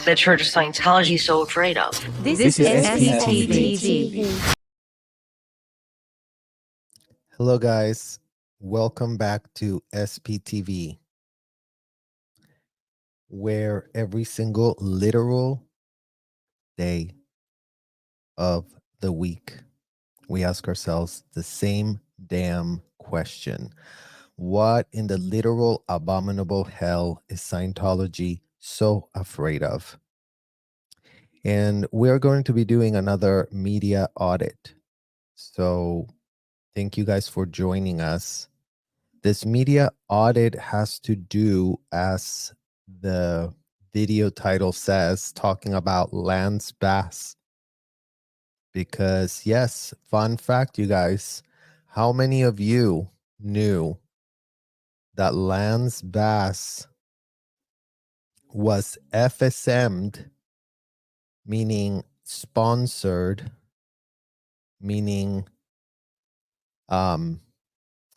the Church of Scientology is so afraid of. This is SPTV. Hello, guys. Welcome back to SPTV, where every single literal day of the week, we ask ourselves the same damn question. What in the literal abominable hell is Scientology so afraid of? And we're going to be doing another media audit. So thank you guys for joining us. This media audit has to do, as the video title says, talking about Lance Bass. Because yes, fun fact, you guys, how many of you knew that Lance Bass was FSM'd, meaning sponsored, meaning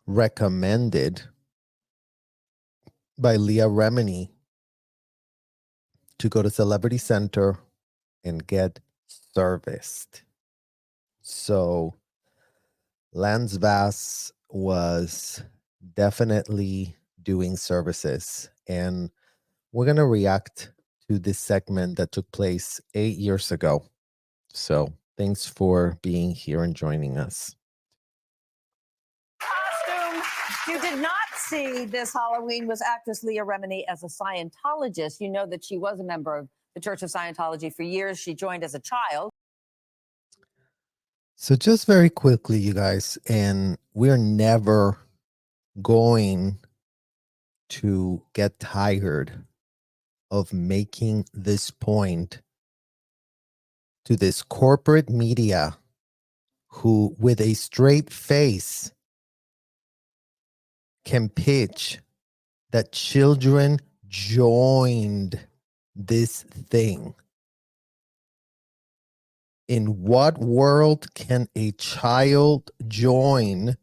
recommended by Leah Remini to go to Celebrity Center and get serviced? So Lance Bass was definitely doing services, and we're going to react to this segment that took place 8 years ago. So thanks for being here and joining us. Costume you did not see this Halloween was actress Leah Remini as a Scientologist. You know that she was a member of the Church of Scientology for years. She joined as a child. So just very quickly, you guys, and we're never going to get tired of making this point to this corporate media who, with a straight face, can pitch that children joined this thing. In what world can a child join,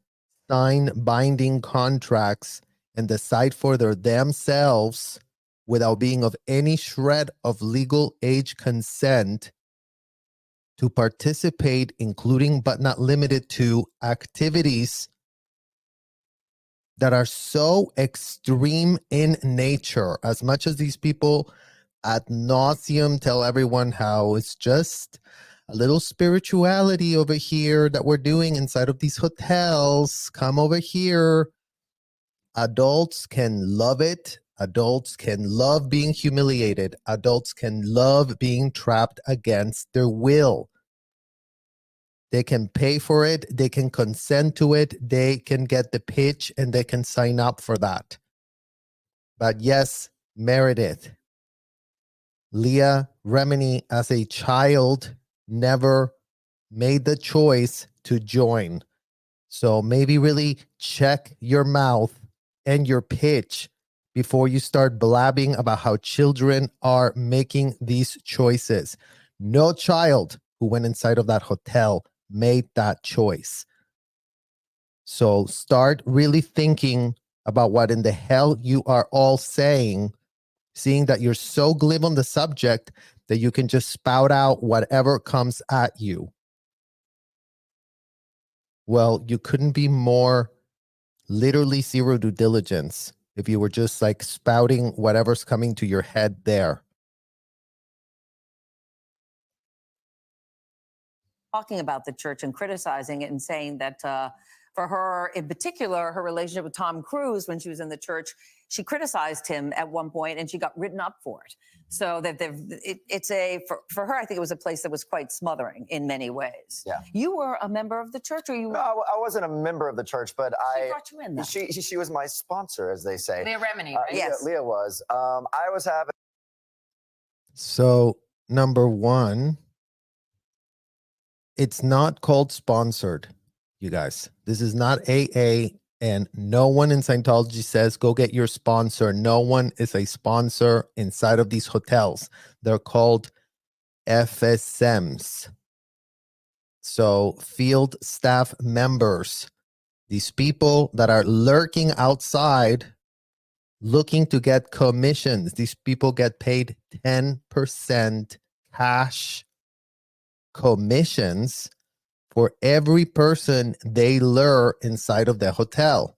sign binding contracts, and decide for themselves without being of any shred of legal age consent to participate, including but not limited to activities that are so extreme in nature? As much as these people ad nauseum tell everyone how it's just a little spirituality over here that we're doing inside of these hotels, come over here. Adults can love it. Adults can love being humiliated. Adults can love being trapped against their will. They can pay for it. They can consent to it. They can get the pitch and they can sign up for that. But yes, Meredith, Leah Remini as a child never made the choice to join. So maybe really check your mouth and your pitch before you start blabbing about how children are making these choices. No child who went inside of that hotel made that choice. So start really thinking about what in the hell you are all saying, seeing that you're so glib on the subject that you can just spout out whatever comes at you. Well, you couldn't be more literally zero due diligence if you were just like spouting whatever's coming to your head there. Talking about the church and criticizing it and saying that for her, in particular, her relationship with Tom Cruise when she was in the church, she criticized him at one point and she got written up for it. So that for her, I think it was a place that was quite smothering in many ways. Yeah. You were a member of the church, or you? No, I wasn't a member of the church, but She brought you in, though. She was my sponsor, as they say. Leah Remini, right? Yes. Leah was. I was having. So number one, it's not called sponsored, you guys. This is not AA, and no one in Scientology says, go get your sponsor. No one is a sponsor inside of these hotels. They're called FSMs. So field staff members, these people that are lurking outside looking to get commissions. These people get paid 10% cash commissions for every person they lure inside of the hotel.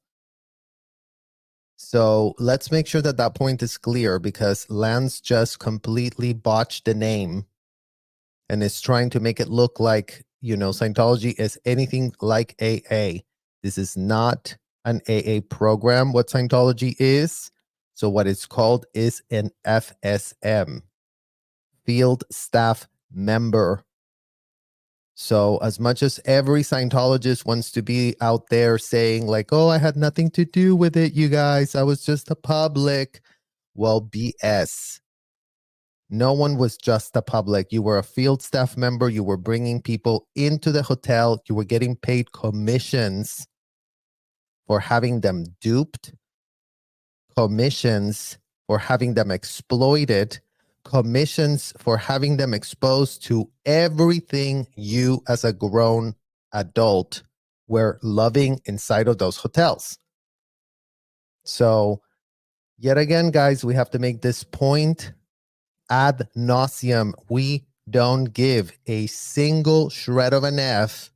So let's make sure that that point is clear, because Lance just completely botched the name and is trying to make it look like, Scientology is anything like AA. This is not an AA program, what Scientology is. So what it's called is an FSM, field staff member. So as much as every Scientologist wants to be out there saying like, oh, I had nothing to do with it, you guys, I was just a public. Well, BS. No one was just a public. You were a field staff member. You were bringing people into the hotel. You were getting paid commissions for having them duped, commissions for having them exploited, commissions for having them exposed to everything you as a grown adult were loving inside of those hotels. So yet again, guys, we have to make this point ad nauseum. We don't give a single shred of an F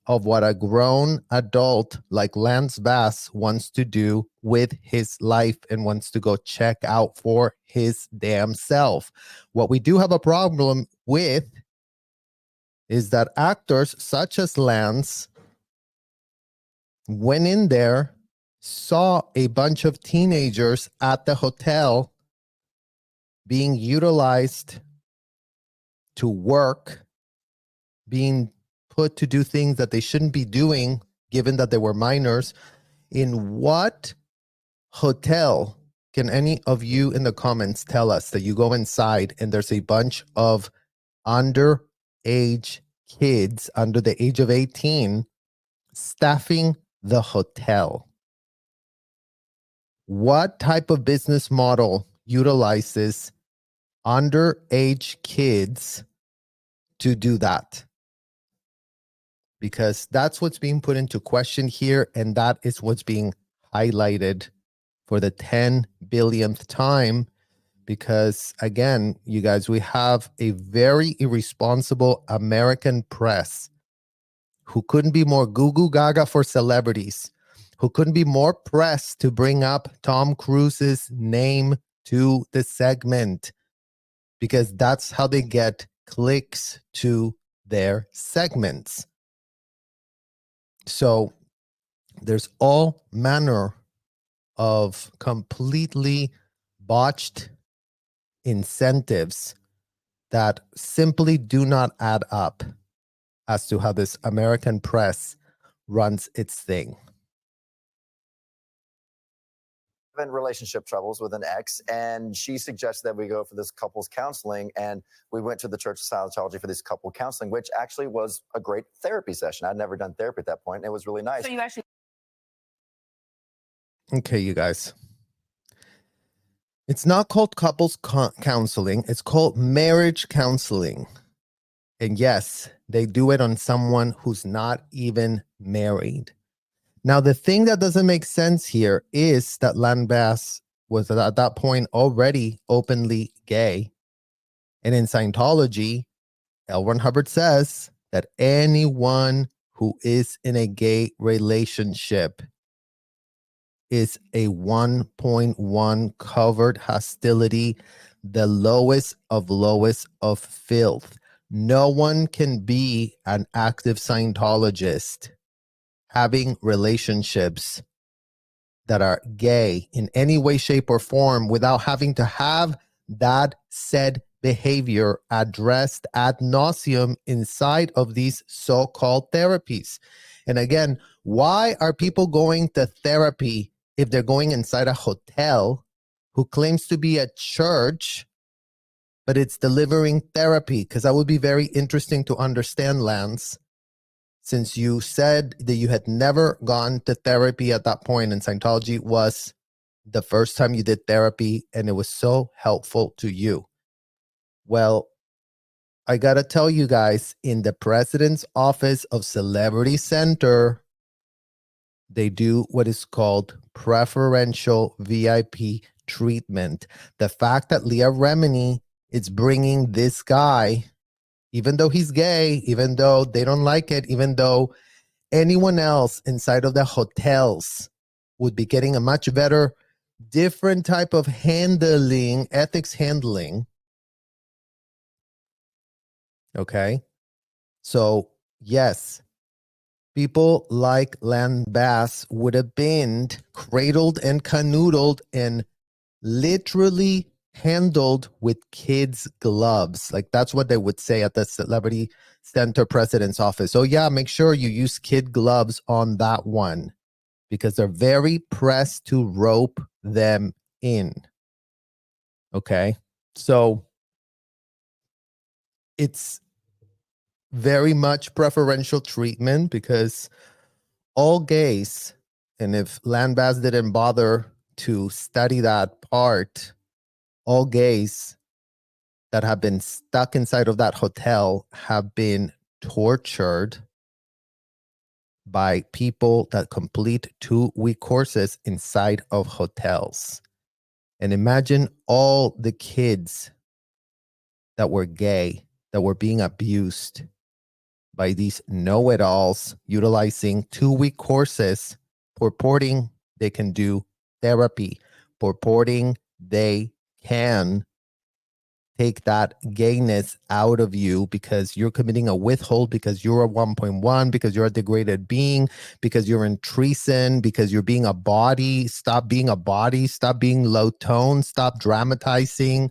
of what a grown adult like Lance Bass wants to do with his life and wants to go check out for his damn self. What we do have a problem with is that actors such as Lance went in there, saw a bunch of teenagers at the hotel being utilized to work, being put to do things that they shouldn't be doing, given that they were minors. In what hotel can any of you in the comments tell us that you go inside and there's a bunch of underage kids under the age of 18 staffing the hotel? What type of business model utilizes underage kids to do that? Because that's what's being put into question here, and that is what's being highlighted for the 10 billionth time. Because again, you guys, we have a very irresponsible American press who couldn't be more goo gaga for celebrities, who couldn't be more pressed to bring up Tom Cruise's name to the segment, because that's how they get clicks to their segments. So there's all manner of completely botched incentives that simply do not add up as to how this American press runs its thing. In relationship troubles with an ex, and she suggested that we go for this couples counseling, and we went to the Church of Scientology for this couple counseling, which actually was a great therapy session. I'd never done therapy at that point, and it was really nice. So you actually Okay, you guys. It's not called couples counseling. It's called marriage counseling. And yes, they do it on someone who's not even married. Now, the thing that doesn't make sense here is that Bass was at that point already openly gay. And in Scientology, L. Ron Hubbard says that anyone who is in a gay relationship is a 1.1 covered hostility, the lowest of filth. No one can be an active Scientologist having relationships that are gay in any way, shape, or form without having to have that said behavior addressed ad nauseum inside of these so-called therapies. And again, why are people going to therapy if they're going inside a hotel who claims to be a church, but it's delivering therapy? Because that would be very interesting to understand, Lance, since you said that you had never gone to therapy at that point, and Scientology was the first time you did therapy, and it was so helpful to you. Well, I gotta tell you guys, in the president's office of Celebrity Center, They do what is called preferential VIP treatment. The fact that Leah Remini is bringing this guy, even though he's gay, even though they don't like it, even though anyone else inside of the hotels would be getting a much better, different type of handling, ethics handling. Okay. So, yes, people like Lan Bass would have been cradled and canoodled and literally handled with kids' gloves. Like that's what they would say at the Celebrity Center President's office. So yeah, make sure you use kid gloves on that one because they're very pressed to rope them in. Okay. So it's very much preferential treatment because all gays, and if Landbass didn't bother to study that part, all gays that have been stuck inside of that hotel have been tortured by people that complete 2-week courses inside of hotels. And imagine all the kids that were gay, that were being abused by these know-it-alls utilizing 2-week courses, purporting they can do therapy, purporting they can take that gayness out of you because you're committing a withhold, because you're a 1.1, because you're a degraded being, because you're in treason, because you're being a body. Stop being a body. Stop being low tone. Stop dramatizing.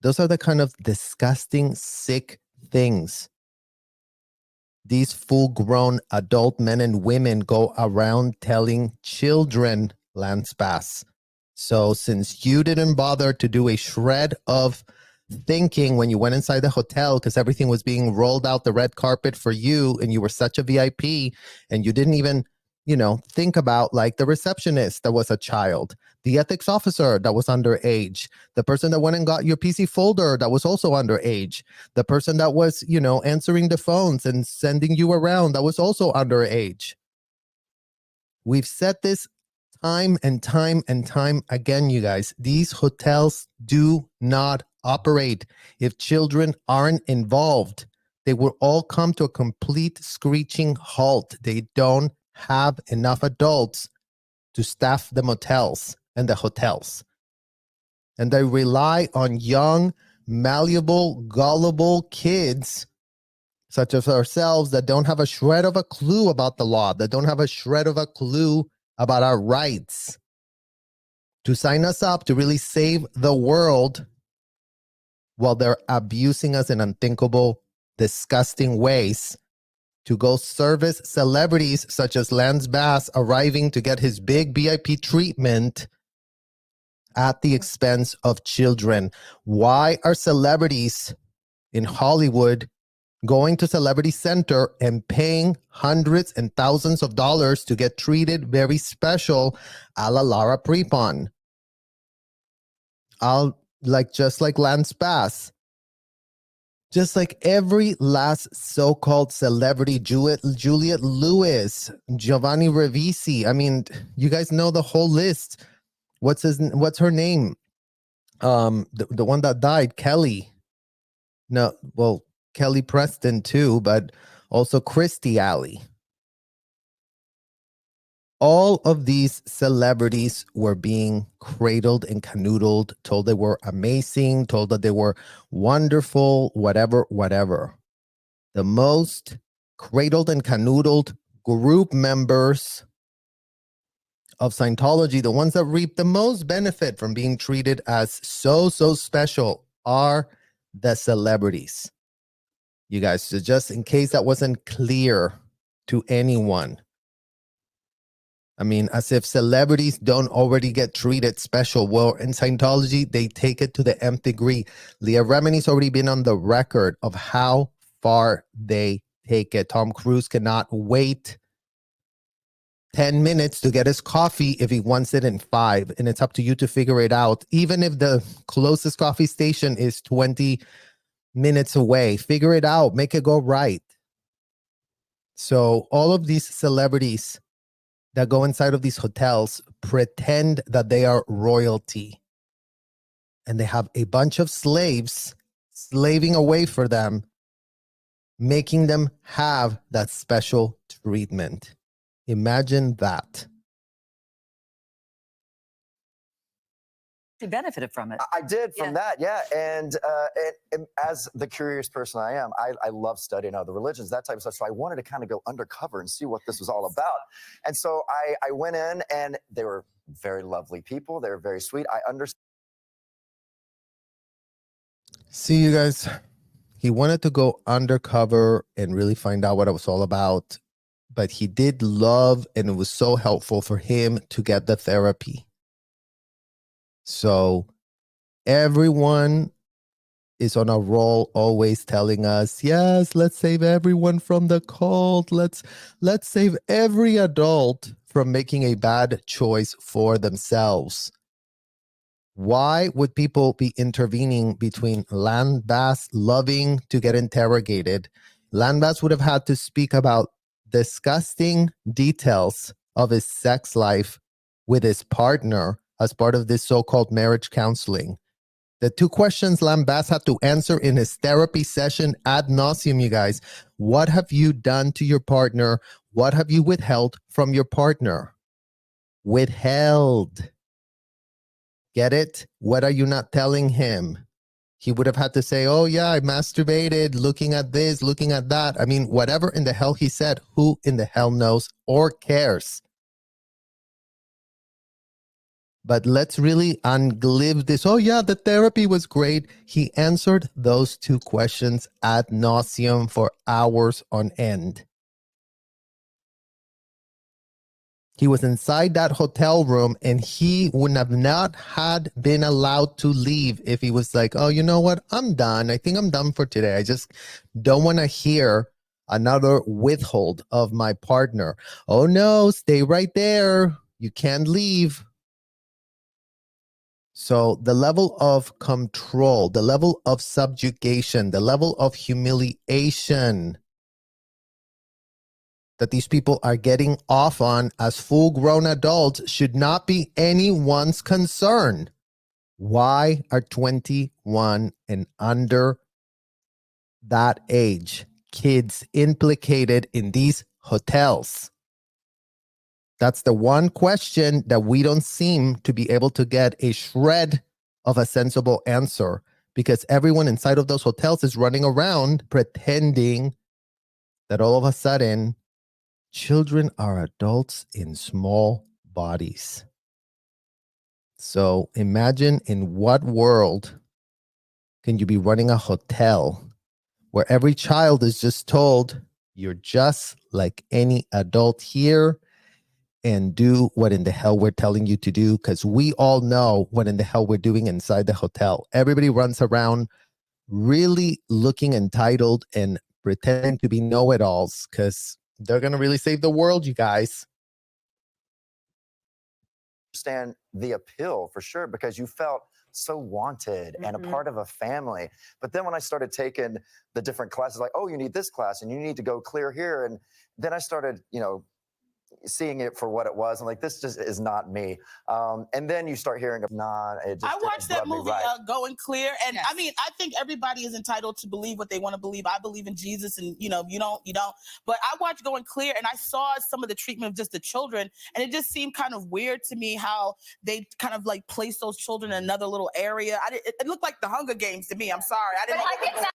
Those are the kind of disgusting, sick things these full-grown adult men and women go around telling children, Lance Bass. So since you didn't bother to do a shred of thinking when you went inside the hotel because everything was being rolled out the red carpet for you and you were such a VIP and you didn't even, think about like the receptionist that was a child, the ethics officer that was underage, the person that went and got your PC folder that was also underage, the person that was, answering the phones and sending you around that was also underage. We've said this time and time and time again, you guys. These hotels do not operate if children aren't involved. They will all come to a complete screeching halt. They don't have enough adults to staff the motels and the hotels. And they rely on young, malleable, gullible kids such as ourselves that don't have a shred of a clue about the law, that don't have a shred of a clue about our rights, to sign us up to really save the world while they're abusing us in unthinkable, disgusting ways, to go service celebrities such as Lance Bass arriving to get his big VIP treatment at the expense of children. Why are celebrities in Hollywood going to Celebrity Center and paying hundreds and thousands of dollars to get treated very special a la Lara Prepon? Just like Lance Bass, just like every last so-called celebrity, Juliette Lewis, Giovanni Ribisi. I mean, you guys know the whole list. What's her name? The one that died, Kelly. No, well, Kelly Preston too, but also Christy Alley. All of these celebrities were being cradled and canoodled, told they were amazing, told that they were wonderful, whatever. The most cradled and canoodled group members of Scientology, the ones that reap the most benefit from being treated as so special, are the celebrities. You guys, so just in case that wasn't clear to anyone. I mean, as if celebrities don't already get treated special. Well, in Scientology, they take it to the nth degree. Leah Remini's already been on the record of how far they take it. Tom Cruise cannot wait 10 minutes to get his coffee if he wants it in 5. And it's up to you to figure it out. Even if the closest coffee station is 20 minutes away, figure it out. Make it go right. So all of these celebrities that go inside of these hotels pretend that they are royalty. And they have a bunch of slaves slaving away for them, making them have that special treatment. Imagine that. She benefited from it. I did from that, yeah. And as the curious person I am, I love studying other religions, that type of stuff. So I wanted to kind of go undercover and see what this was all about. And so I went in, and they were very lovely people. They were very sweet. I understood. See, you guys, he wanted to go undercover and really find out what it was all about. But he did love, and it was so helpful for him to get the therapy. So everyone is on a roll, always telling us, yes, let's save everyone from the cult. Let's save every adult from making a bad choice for themselves. Why would people be intervening between Landbass loving to get interrogated? Landbass would have had to speak about disgusting details of his sex life with his partner as part of this so-called marriage counseling. The two questions Landbass had to answer in his therapy session ad nauseum, you guys. What have you done to your partner? What have you withheld from your partner? Withheld. Get it? What are you not telling him? He would have had to say, oh yeah, I masturbated, looking at this, looking at that. I mean, whatever in the hell he said, who in the hell knows or cares? But let's really unglive this. Oh yeah, the therapy was great. He answered those two questions ad nauseum for hours on end. He was inside that hotel room, and he would have not had been allowed to leave if he was like, oh, you know what? I'm done. I think I'm done for today. I just don't want to hear another withhold of my partner. Oh no, stay right there. You can't leave. So the level of control, the level of subjugation, the level of humiliation that these people are getting off on as full-grown adults should not be anyone's concern. Why are 21 and under that age kids implicated in these hotels? That's the one question that we don't seem to be able to get a shred of a sensible answer, because everyone inside of those hotels is running around pretending that all of a sudden children are adults in small bodies. So imagine, in what world can you be running a hotel where every child is just told, you're just like any adult here, and do what in the hell we're telling you to do, because we all know what in the hell we're doing inside the hotel. Everybody runs around really looking entitled and pretending to be know-it-alls, because they're going to really save the world, you guys. Understand the appeal for sure, because you felt so wanted and a part of a family. But then when I started taking the different classes, like, oh, you need this class and you need to go clear here. And then I started, seeing it for what it was. I'm like, this just is not me. And then you start hearing, nah, it just I watched that movie, right. Going Clear, and Yes. I mean, I think everybody is entitled to believe what they want to believe. I believe in Jesus, and you don't. But I watched Going Clear, and I saw some of the treatment of just the children, and it just seemed kind of weird to me how they kind of like placed those children in another little area. It looked like the Hunger Games to me. I'm sorry, I didn't.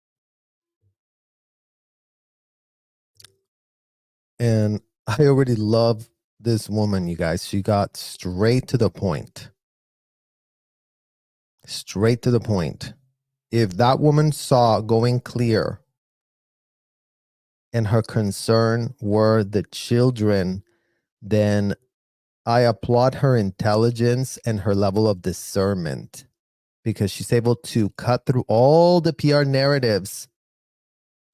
And I already love this woman, you guys. She got straight to the point. Straight to the point. If that woman saw Going Clear and her concern were the children, then I applaud her intelligence and her level of discernment, because she's able to cut through all the PR narratives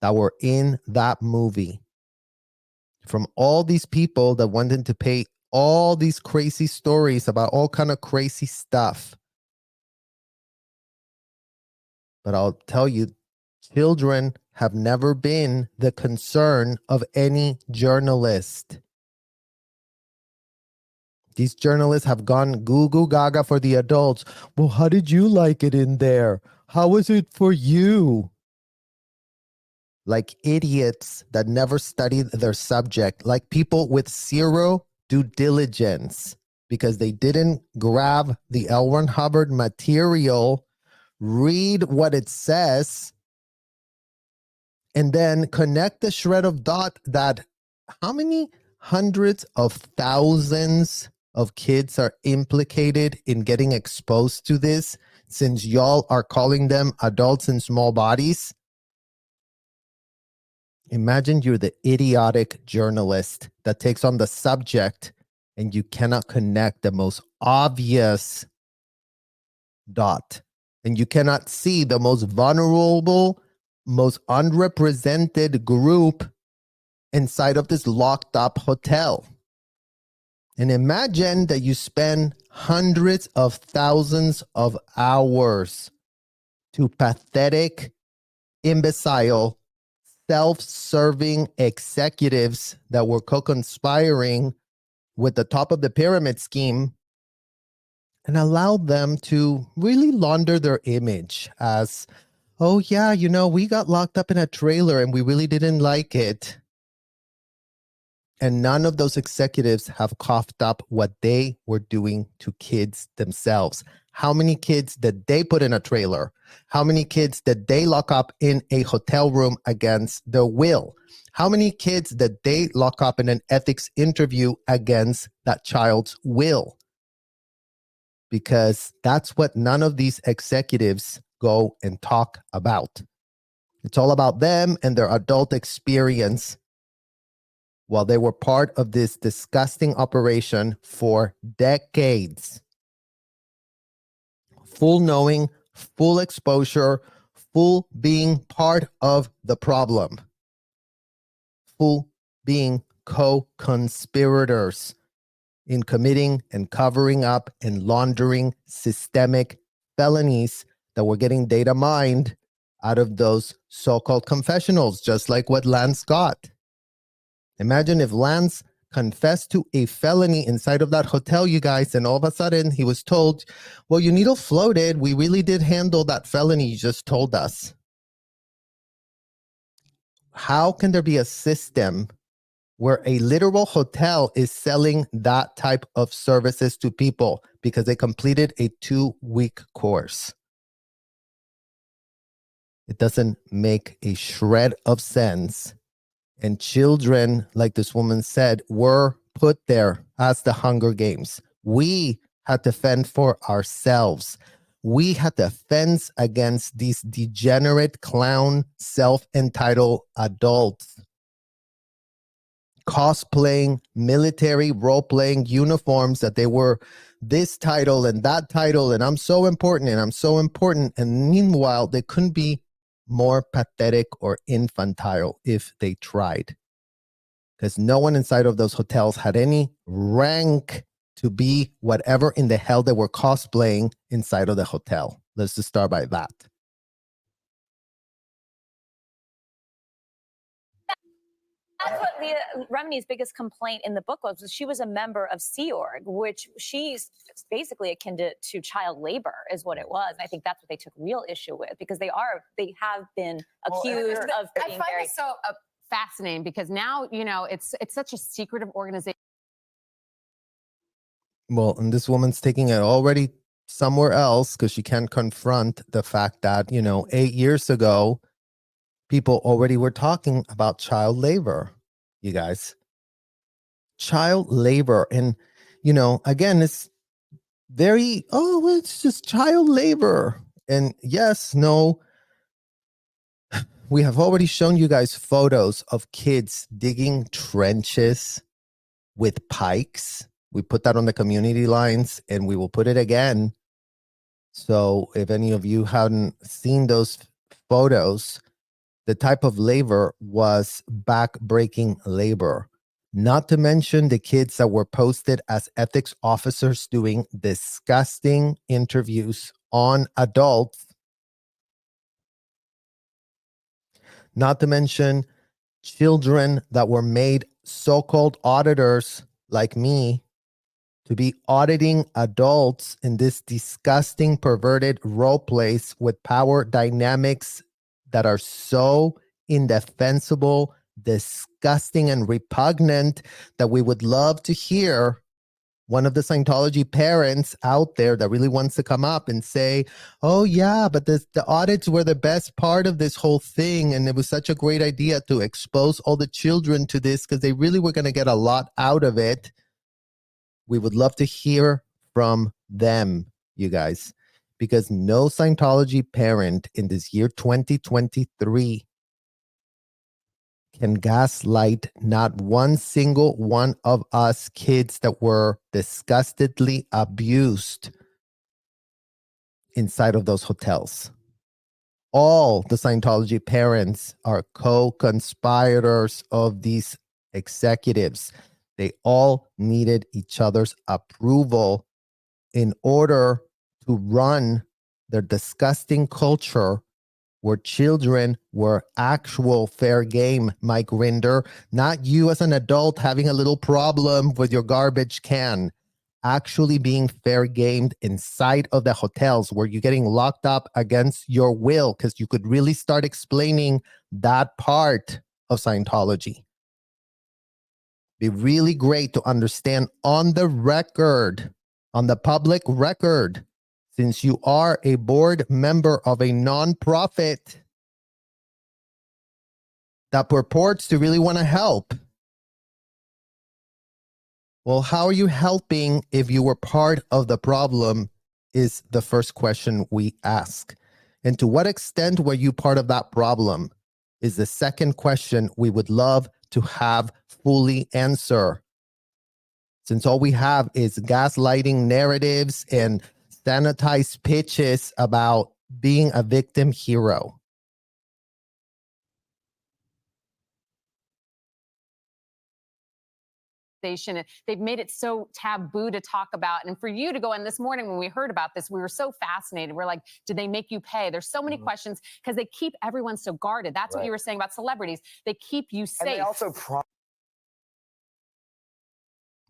that were in that movie, from all these people that wanted to pay all these crazy stories about all kind of crazy stuff. But I'll tell you, children have never been the concern of any journalist. These journalists have gone goo goo gaga for the adults. Well, how did you like it in there? How was it for you? Like idiots that never studied their subject, like people with zero due diligence because they didn't grab the L. Ron Hubbard material, read what it says, and then connect the shred of dot that how many hundreds of thousands of kids are implicated in getting exposed to this since y'all are calling them adults in small bodies? Imagine you're the idiotic journalist that takes on the subject and you cannot connect the most obvious dot. And you cannot see the most vulnerable, most unrepresented group inside of this locked up hotel. And imagine that you spend hundreds of thousands of hours to pathetic, imbecile, self-serving executives that were co-conspiring with the top of the pyramid scheme and allowed them to really launder their image as, oh yeah, you know, we got locked up in a trailer and we really didn't like it. And none of those executives have coughed up what they were doing to kids themselves. How many kids did they put in a trailer? How many kids did they lock up in a hotel room against their will? How many kids did they lock up in an ethics interview against that child's will? Because that's what none of these executives go and talk about. It's all about them and their adult experience while they were part of this disgusting operation for decades. Full knowing, full exposure, full being part of the problem. Full being co-conspirators in committing and covering up and laundering systemic felonies that were getting data mined out of those so-called confessionals, just like what Lance got. Imagine if Lance confessed to a felony inside of that hotel, you guys, and all of a sudden he was told, well, you needle floated. We really did handle that felony you just told us. How can there be a system where a literal hotel is selling that type of services to people because they completed a 2-week course? It doesn't make a shred of sense. And children, like this woman said, were put there as the Hunger Games. We had to fend for ourselves. We had to fence against these degenerate, clown, self-entitled adults. Cosplaying, military role-playing uniforms that they were this title and that title, and I'm so important and I'm so important. And meanwhile, they couldn't be more pathetic or infantile if they tried. Because no one inside of those hotels had any rank to be whatever in the hell they were cosplaying inside of the hotel. Let's just start by that. That's what Leah Remini's biggest complaint in the book was she was a member of Sea Org, which she's basically akin to child labor is what it was. And I think that's what they took real issue with because they have been accused of being I find very... this so fascinating because now, you know, it's such a secretive organization. Well, and this woman's taking it already somewhere else because she can't confront the fact that, 8 years ago, people already were talking about child labor, you guys. Child labor. And, again, it's very, it's just child labor. And yes, no, we have already shown you guys photos of kids digging trenches with pikes. We put that on the community lines and we will put it again. So if any of you hadn't seen those photos, the type of labor was back-breaking labor. Not to mention the kids that were posted as ethics officers doing disgusting interviews on adults. not to mention children that were made so-called auditors like me to be auditing adults in this disgusting, perverted role plays with power dynamics that are so indefensible, disgusting, and repugnant that we would love to hear one of the Scientology parents out there that really wants to come up and say, oh yeah, but the audits were the best part of this whole thing. And it was such a great idea to expose all the children to this because they really were going to get a lot out of it. We would love to hear from them, you guys, because no Scientology parent in this year 2023 can gaslight not one single one of us kids that were disgustedly abused inside of those hotels. All the Scientology parents are co-conspirators of these executives. They all needed each other's approval in order to run their disgusting culture where children were actual fair game, Mike Rinder, not you as an adult having a little problem with your garbage can, actually being fair gamed inside of the hotels where you're getting locked up against your will because you could really start explaining that part of Scientology. Be really great to understand on the record, on the public record, since you are a board member of a nonprofit that purports to really want to help. Well, how are you helping if you were part of the problem is the first question we ask. And to what extent were you part of that problem is the second question we would love to have fully answer. Since all we have is gaslighting narratives and sanitized pitches about being a victim hero. They've made it so taboo to talk about. And for you to go in this morning when we heard about this, we were so fascinated. We're like, did they make you pay? There's so many questions because they keep everyone so guarded. That's what you were saying about celebrities. They keep you safe. And they also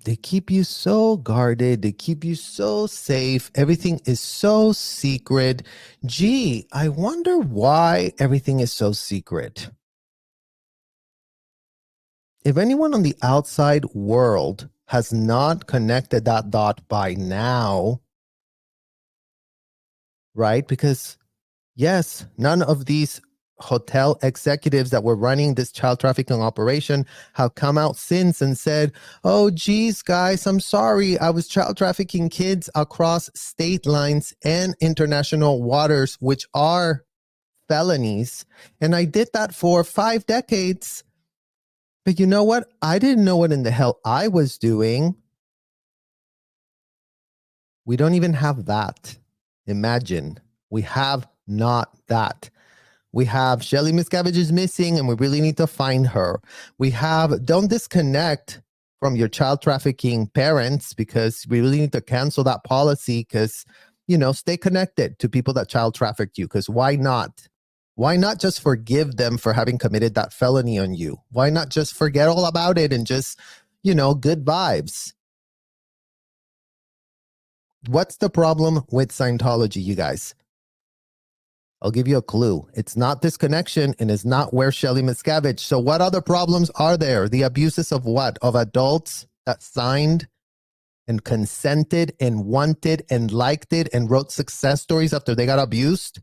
They keep you so guarded. They keep you so safe. Everything is so secret. Gee, I wonder why everything is so secret. If anyone on the outside world has not connected that dot by now, right? Because yes, none of these hotel executives that were running this child trafficking operation have come out since and said, oh, geez, guys, I'm sorry. I was child trafficking kids across state lines and international waters, which are felonies. And I did that for 5 decades. But you know what? I didn't know what in the hell I was doing. We don't even have that. Imagine. We have not that. We have Shelly Miscavige is missing and we really need to find her. We have don't disconnect from your child trafficking parents because we really need to cancel that policy because, you know, stay connected to people that child trafficked you because why not? Why not just forgive them for having committed that felony on you? Why not just forget all about it and just, you know, good vibes? What's the problem with Scientology, you guys? I'll give you a clue. It's not this connection and it's not where Shelly Miscavige. So what other problems are there? The abuses of what? Of adults that signed and consented and wanted and liked it and wrote success stories after they got abused?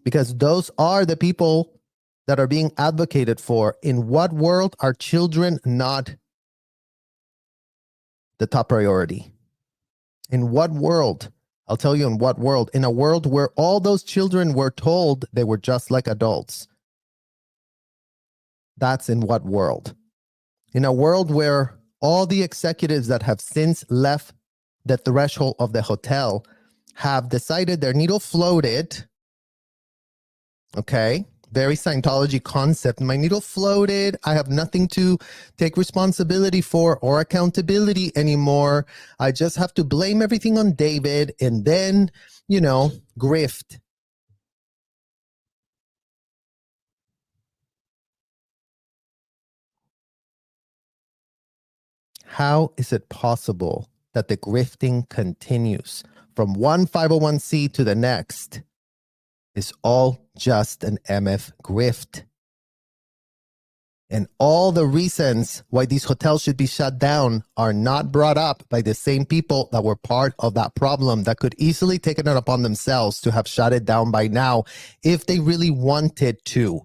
Because those are the people that are being advocated for. In what world are children not the top priority? In what world? I'll tell you in what world. In a world where all those children were told they were just like adults. That's in what world? In a world where all the executives that have since left the threshold of the hotel have decided their needle floated. Okay, very Scientology concept. My needle floated. I have nothing to take responsibility for or accountability anymore. I just have to blame everything on David and then, you know, grift. How is it possible that the grifting continues from one 501c to the next? Is all just an MF grift. And all the reasons why these hotels should be shut down are not brought up by the same people that were part of that problem that could easily take it upon themselves to have shut it down by now if they really wanted to.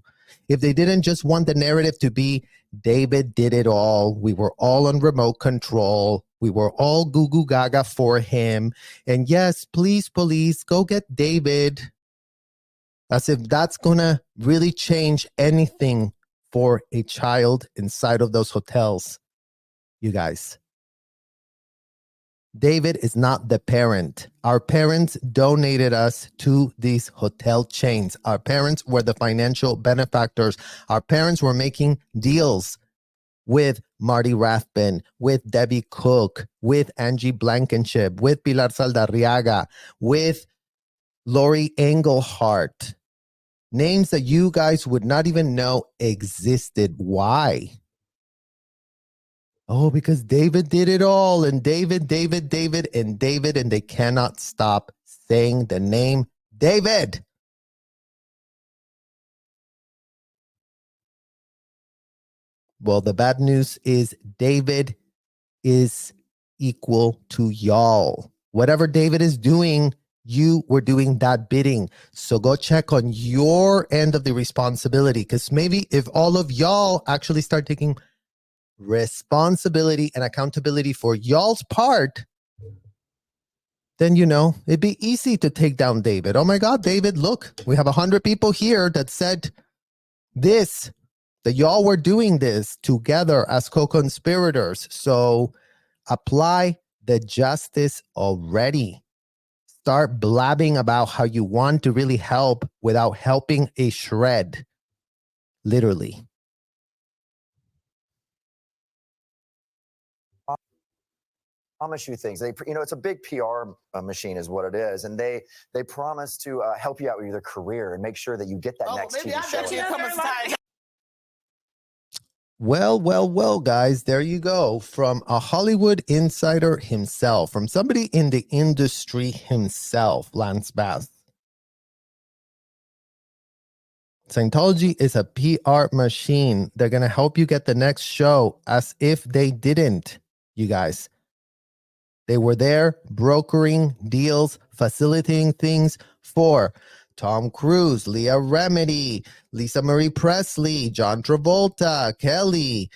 If they didn't just want the narrative to be, David did it all, we were all on remote control, we were all goo goo gaga for him, and yes, please, police, go get David. As if that's gonna really change anything for a child inside of those hotels, you guys. David is not the parent. Our parents donated us to these hotel chains. Our parents were the financial benefactors. Our parents were making deals with Marty Rathbun, with Debbie Cook, with Angie Blankenship, with Pilar Saldarriaga, with Lori Englehart. Names that you guys would not even know existed. Why? Oh, because David did it all, and David, and they cannot stop saying the name David. Well, the bad news is David is equal to y'all. Whatever David is doing, you were doing that bidding. So go check on your end of the responsibility, because maybe if all of y'all actually start taking responsibility and accountability for y'all's part, then, it'd be easy to take down David. Oh my God, David, look, we have 100 people here that said this, that y'all were doing this together as co-conspirators. So apply the justice already. Start blabbing about how you want to really help without helping a shred. Literally. Promise you things. It's a big PR machine is what it is. And they promise to help you out with your career and make sure that you get that next maybe TV I bet show. you come aside. Well, guys, there you go. From a Hollywood insider himself, from somebody in the industry himself, Lance Bass. Scientology is a PR machine. They're going to help you get the next show as if they didn't, you guys. They were there brokering deals, facilitating things for Tom Cruise, Leah Remini, Lisa Marie Presley, John Travolta, Kelly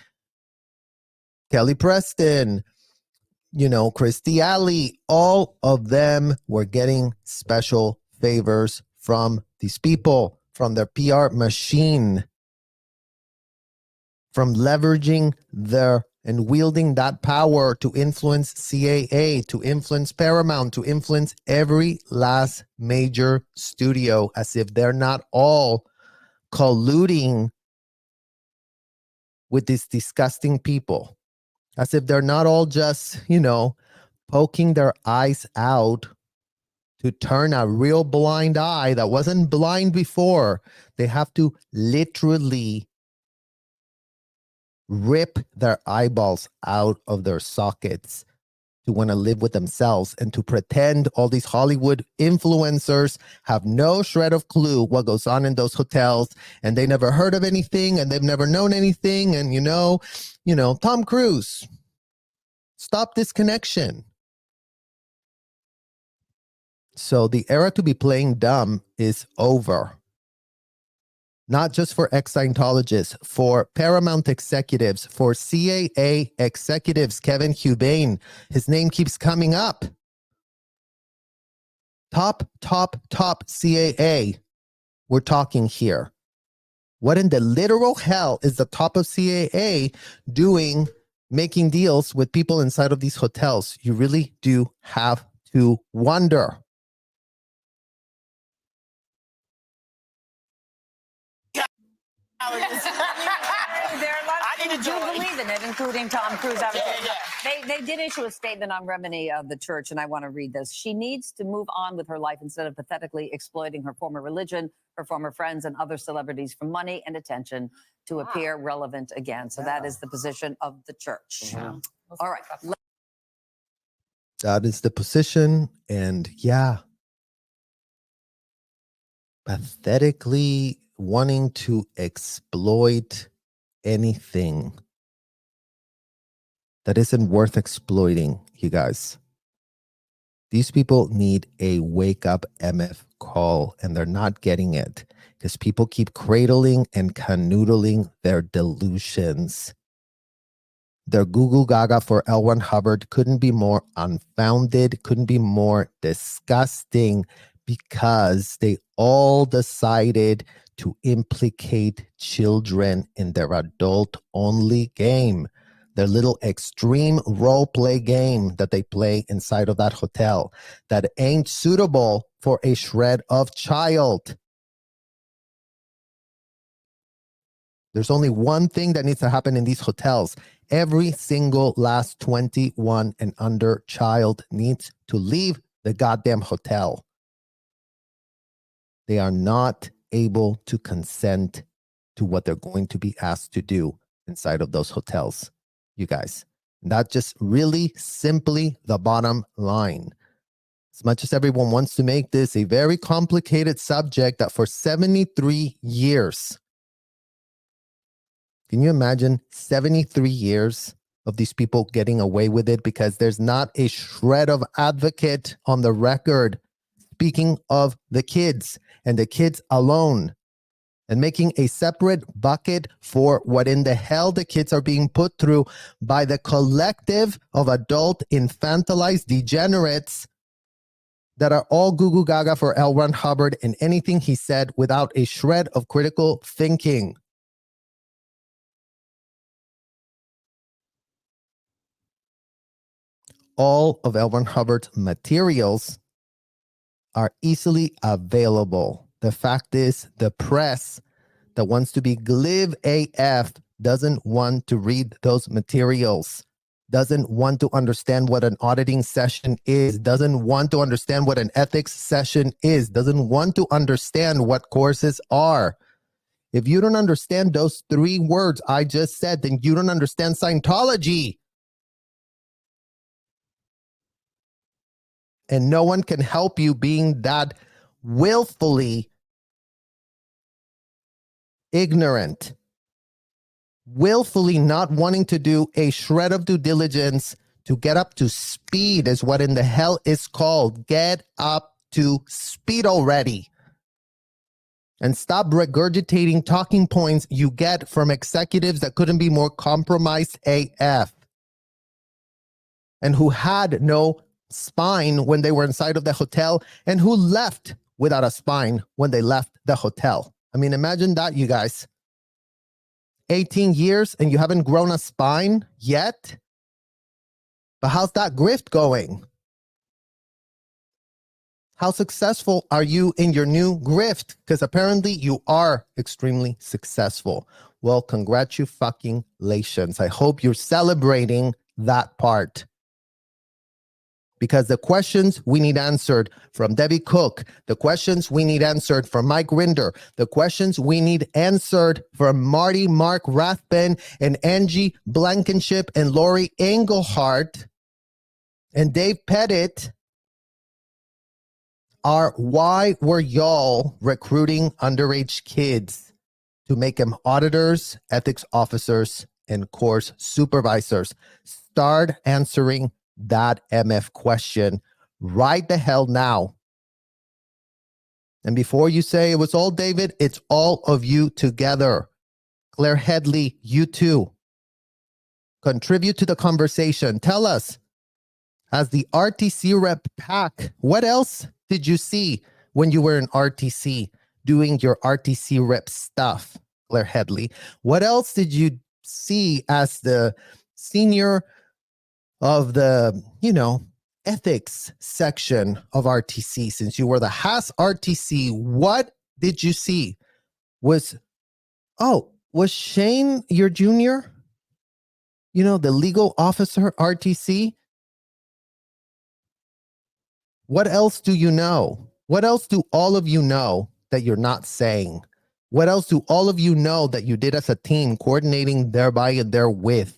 Preston, Christy Alley. All of them were getting special favors from these people, from their PR machine, from leveraging their and wielding that power to influence CAA, to influence Paramount, to influence every last major studio, as if they're not all colluding with these disgusting people, as if they're not all just, poking their eyes out to turn a real blind eye that wasn't blind before. They have to literally rip their eyeballs out of their sockets to want to live with themselves and to pretend all these Hollywood influencers have no shred of clue what goes on in those hotels, and they never heard of anything, and they've never known anything. And Tom Cruise, stop this connection. So the era to be playing dumb is over. Not just for ex-Scientologists, for Paramount executives, for CAA executives. Kevin Hubane, his name keeps coming up. Top CAA, we're talking here. What in the literal hell is the top of CAA doing, making deals with people inside of these hotels? You really do have to wonder. I need to do going. believe in it, including Tom Cruise. Yeah. They did issue a statement on Remini of the church, and I want to read this. She needs to move on with her life instead of pathetically exploiting her former religion, her former friends, and other celebrities for money and attention to appear relevant again. So that is the position of the church. All right. That is the position. And yeah, pathetically wanting to exploit anything that isn't worth exploiting, you guys. These people need a wake up MF call, and they're not getting it because people keep cradling and canoodling their delusions. Their Google Gaga for L. Ron Hubbard couldn't be more unfounded, couldn't be more disgusting, because they all decided to implicate children in their adult-only game, their little extreme role play game that they play inside of that hotel that ain't suitable for a shred of child. There's only one thing that needs to happen in these hotels. Every single last 21 and under child needs to leave the goddamn hotel. They are not able to consent to what they're going to be asked to do inside of those hotels, you guys. That's just really simply the bottom line. As much as everyone wants to make this a very complicated subject, that for 73 years, can you imagine 73 years of these people getting away with it because there's not a shred of advocate on the record speaking of the kids and the kids alone, and making a separate bucket for what in the hell the kids are being put through by the collective of adult infantilized degenerates that are all goo gaga for L. Ron Hubbard and anything he said without a shred of critical thinking. All of L. Ron Hubbard's materials are easily available. The fact is, the press that wants to be glib AF doesn't want to read those materials, doesn't want to understand what an auditing session is, doesn't want to understand what an ethics session is, doesn't want to understand what courses are. If you don't understand those three words I just said, then you don't understand Scientology. And no one can help you being that willfully ignorant, willfully not wanting to do a shred of due diligence to get up to speed is what in the hell is called. Get up to speed already. And stop regurgitating talking points you get from executives that couldn't be more compromised AF and who had no spine when they were inside of the hotel and who left without a spine when they left the hotel. I mean, imagine that, you guys. 18 years and you haven't grown a spine yet? But how's that grift going? How successful are you in your new grift? Because apparently you are extremely successful. Well, congratulations. I hope you're celebrating that part. Because the questions we need answered from Debbie Cook, the questions we need answered from Mike Rinder, the questions we need answered from Marty Mark Rathben and Angie Blankenship and Lori Engelhardt and Dave Pettit are, why were y'all recruiting underage kids to make them auditors, ethics officers, and course supervisors? Start answering that MF question right the hell now. And before you say it was all David, it's all of you together. Claire Headley, you too. Contribute to the conversation. Tell us, as the RTC rep pack, what else did you see when you were in RTC doing your RTC rep stuff, Claire Headley? What else did you see as the senior of the, ethics section of RTC, since you were the Haas RTC? What did you see? Was Shane your junior? You know, the legal officer, RTC. What else do you know? What else do all of you know that you're not saying? What else do all of you know that you did as a team, coordinating thereby and therewith?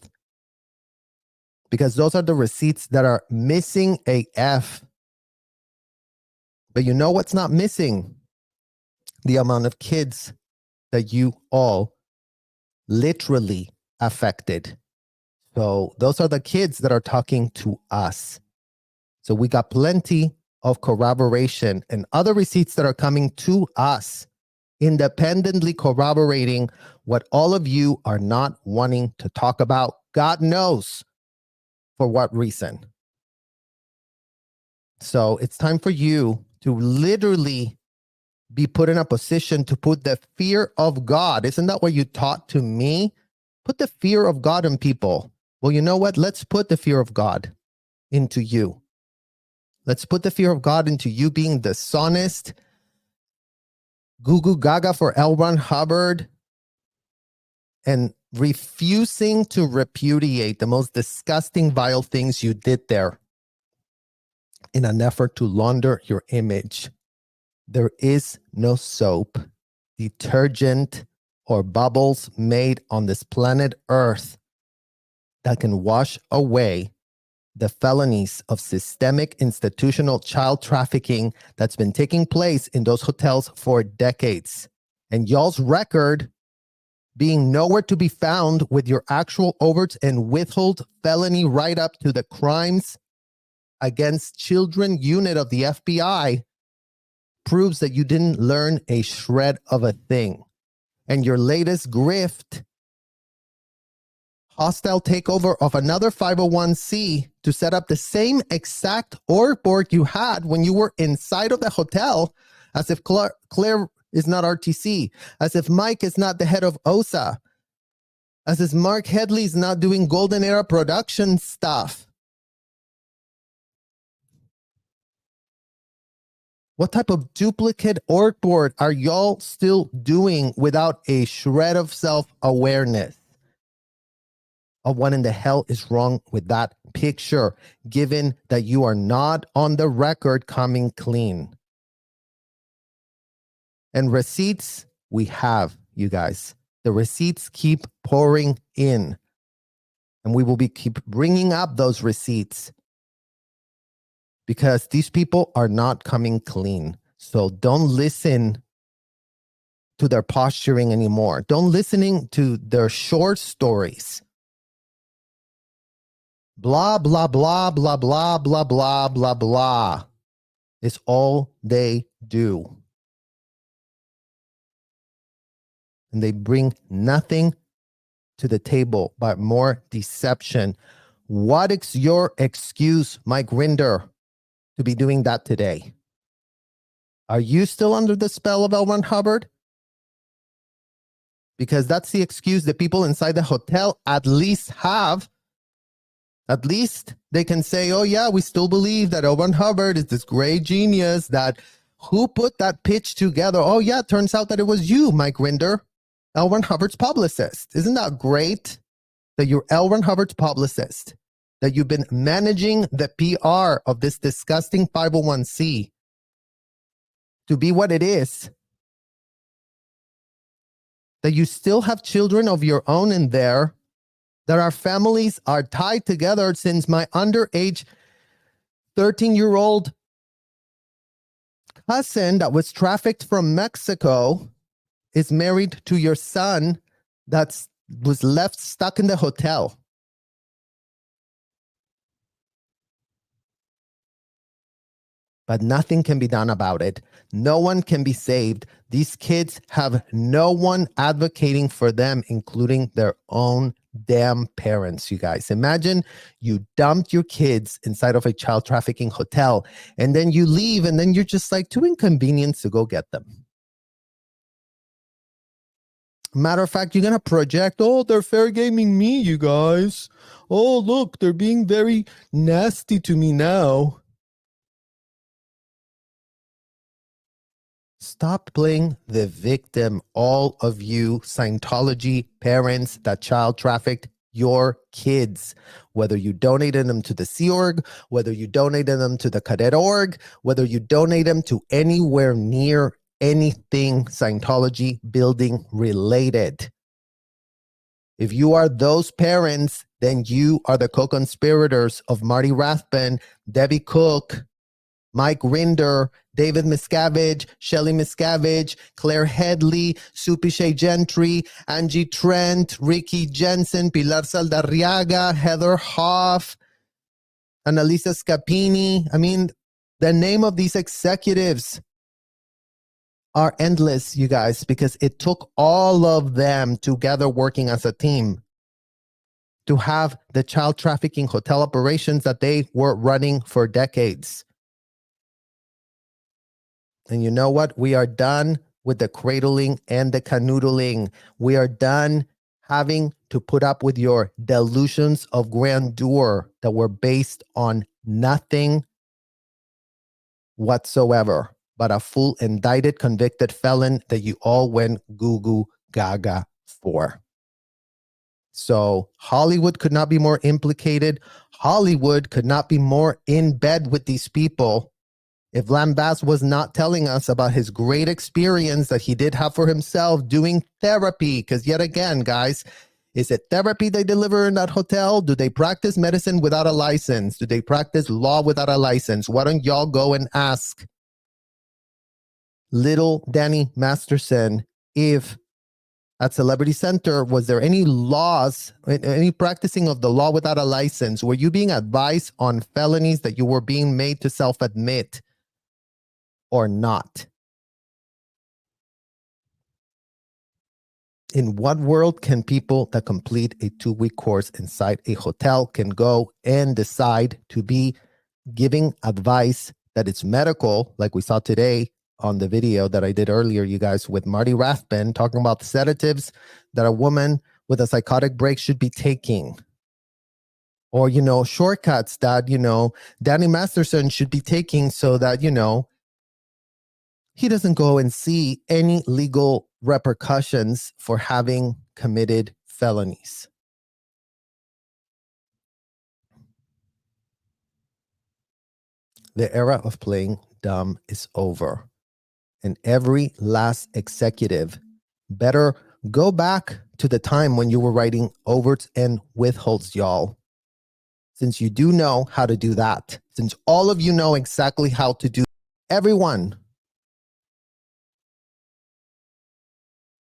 Because those are the receipts that are missing AF. But you know what's not missing? The amount of kids that you all literally affected. So those are the kids that are talking to us. So we got plenty of corroboration and other receipts that are coming to us, independently corroborating what all of you are not wanting to talk about. God knows for what reason. So it's time for you to literally be put in a position to put the fear of God. Isn't that what you taught to me? Put the fear of God in people. Well, you know what? Let's put the fear of God into you. Let's put the fear of God into you being dishonest, goo goo gaga for L. Ron Hubbard, and refusing to repudiate the most disgusting, vile things you did there in an effort to launder your image. There is no soap, detergent, or bubbles made on this planet Earth that can wash away the felonies of systemic institutional child trafficking that's been taking place in those hotels for decades. And y'all's record being nowhere to be found with your actual overt and withhold felony right up to the crimes against children unit of the FBI proves that you didn't learn a shred of a thing. And your latest grift, hostile takeover of another 501c to set up the same exact org board you had when you were inside of the hotel, as if Claire is not RTC, as if Mike is not the head of OSA, as if Mark Headley is not doing Golden Era production stuff. What type of duplicate org board are y'all still doing without a shred of self-awareness of what in the hell is wrong with that picture, given that you are not on the record coming clean? And receipts, we have, you guys. The receipts keep pouring in. And we will keep bringing up those receipts because these people are not coming clean. So don't listen to their posturing anymore. Don't listen to their short stories. Blah, blah, blah, blah, blah, blah, blah, blah, blah. It's all they do. And they bring nothing to the table but more deception. What is your excuse, Mike Rinder, to be doing that today? Are you still under the spell of L. Ron Hubbard? Because that's the excuse that people inside the hotel at least have. At least they can say, oh yeah, we still believe that L. Ron Hubbard is this great genius that who put that pitch together? Oh yeah, it turns out that it was you, Mike Rinder, L. Ron Hubbard's publicist. Isn't that great that you're L. Ron Hubbard's publicist, that you've been managing the PR of this disgusting 501c to be what it is, that you still have children of your own in there, that our families are tied together since my underage 13-year-old cousin that was trafficked from Mexico is married to your son that was left stuck in the hotel. But nothing can be done about it. No one can be saved. These kids have no one advocating for them, including their own damn parents, you guys. Imagine you dumped your kids inside of a child trafficking hotel, and then you leave, and then you're just like too inconvenient to go get them. Matter of fact, you're going to project, oh, they're fair gaming me, you guys. Oh, look, they're being very nasty to me now. Stop playing the victim, all of you Scientology parents that child trafficked your kids, whether you donated them to the Sea Org, whether you donated them to the Cadet Org, whether you donate them to anywhere near anything Scientology building related. If you are those parents, then you are the co-conspirators of Marty Rathbun, Debbie Cook, Mike Rinder, David Miscavige, Shelley Miscavige, Claire Headley, Supi Shea Gentry, Angie Trent, Ricky Jensen, Pilar Saldarriaga, Heather Hoff, Annalisa Scapini. I mean, the name of these executives are endless, you guys, because it took all of them together working as a team to have the child trafficking hotel operations that they were running for decades. And you know what? We are done with the cradling and the canoodling. We are done having to put up with your delusions of grandeur that were based on nothing whatsoever, but a full indicted, convicted felon that you all went goo-goo gaga for. So Hollywood could not be more implicated. Hollywood could not be more in bed with these people. If Lambas was not telling us about his great experience that he did have for himself doing therapy, because yet again, guys, is it therapy they deliver in that hotel? Do they practice medicine without a license? Do they practice law without a license? Why don't y'all go and ask little Danny Masterson if at Celebrity Center, was there any laws, any practicing of the law without a license? Were you being advised on felonies that you were being made to self-admit or not? In what world can people that complete a 2-week course inside a hotel can go and decide to be giving advice that it's medical, like we saw today on the video that I did earlier, you guys, with Marty Rathbun, talking about the sedatives that a woman with a psychotic break should be taking? Or, shortcuts that, Danny Masterson should be taking so that, he doesn't go and see any legal repercussions for having committed felonies. The era of playing dumb is over. And every last executive better go back to the time when you were writing overts and withholds, y'all. Since you do know how to do that, since all of you know exactly how to do, everyone,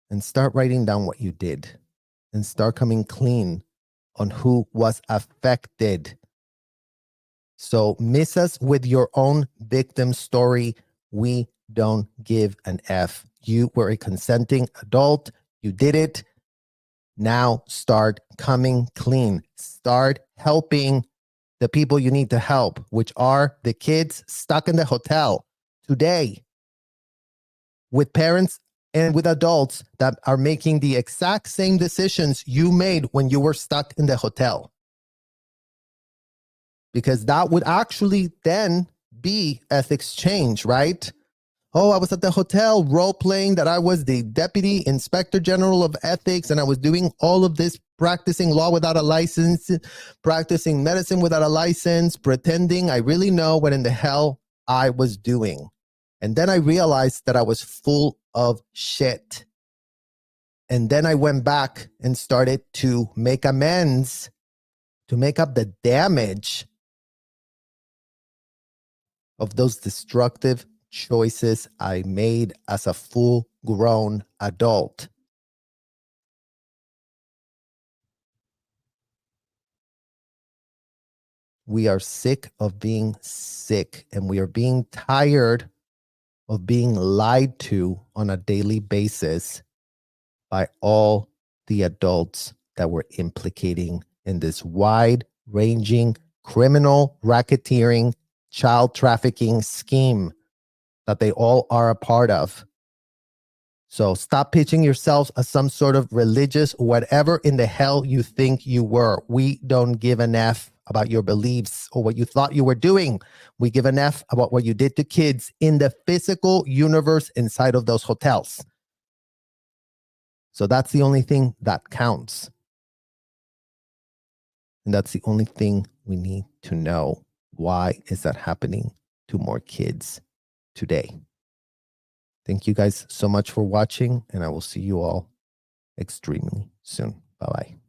and start writing down what you did and start coming clean on who was affected. So miss us with your own victim story. We don't give an F. You were a consenting adult. You did it. Now start coming clean. Start helping the people you need to help, which are the kids stuck in the hotel today, with parents and with adults that are making the exact same decisions you made when you were stuck in the hotel. Because that would actually then be ethics change, right? Oh, I was at the hotel role-playing that I was the Deputy Inspector General of Ethics, and I was doing all of this, practicing law without a license, practicing medicine without a license, pretending I really know what in the hell I was doing. And then I realized that I was full of shit. And then I went back and started to make amends, to make up the damage of those destructive choices I made as a full-grown adult. We are sick of being sick, and we are being tired of being lied to on a daily basis by all the adults that we're implicating in this wide-ranging criminal racketeering child trafficking scheme that they all are a part of. So stop pitching yourselves as some sort of religious, whatever in the hell you think you were. We don't give an F about your beliefs or what you thought you were doing. We give an F about what you did to kids in the physical universe inside of those hotels. So that's the only thing that counts. And that's the only thing we need to know. Why is that happening to more kids today? Thank you guys so much for watching, and I will see you all extremely soon. Bye-bye.